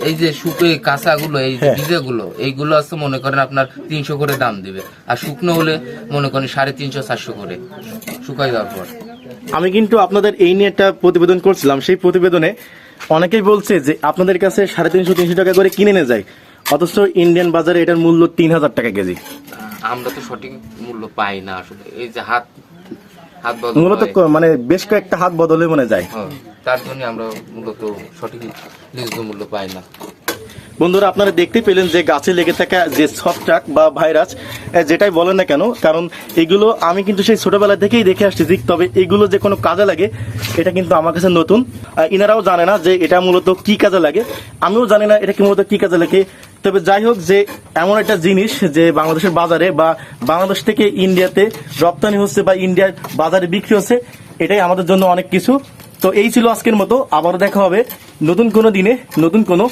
এই যে শুকনো কাঁচাগুলো, এই যে বীজগুলো, এইগুলো আছে মনে করেন আপনার 300 করে দাম দিবে, আর শুকনো হলে মনে করেন 350-400 করে শুকাই দেওয়ার পর। আমি কিন্তু আপনাদের এই নিয়ে একটা প্রতিবেদন করছিলাম, সেই প্রতিবেদনে অনেকেই বলছে যে আপনাদের কাছে 350-300 টাকা করে কিনে নিয়ে যায়, অথচ ইন্ডিয়ান বাজারে এটার মূল্য 3000 টাকা কেজি। আমরা তো সঠিক মূল্য পাই না আসলে, এই যে হাত বদল মূলত হয়। মানে বেশ কয়েকটা হাত বদলে মনে যায়। হ্যাঁ, তার জন্য আমরা মূলত সঠিক ন্যায্য মূল্য পাই না। বন্ধুরা, আপনারা দেখতে পেলেন যে গাছে লেগে থাকা যে ছত্রাক বা ভাইরাস, যেটাই বলেন না কেন, কারণ এগুলো আমি কিন্তু সেই ছোটবেলা থেকেই দেখে আসছি। তবে এগুলো যে কোনো কাজে লাগে এটা কিন্তু আমার কাছে নতুন। ইনারাও জানে না যে এটা মূলত কি কাজে লাগে, আমিও জানি না এটা কি মূলত কি কাজে লাগে। তবে যাই হোক, যে এমন একটা জিনিস যে বাংলাদেশের বাজারে বা বাংলাদেশ থেকে ইন্ডিয়াতে রপ্তানি হচ্ছে বা ইন্ডিয়ার বাজারে বিক্রি হচ্ছে, এটাই আমাদের জন্য অনেক কিছু। তো এই ছিল আজকের মতো, আবারও দেখা হবে নতুন কোনো দিনে নতুন কোনো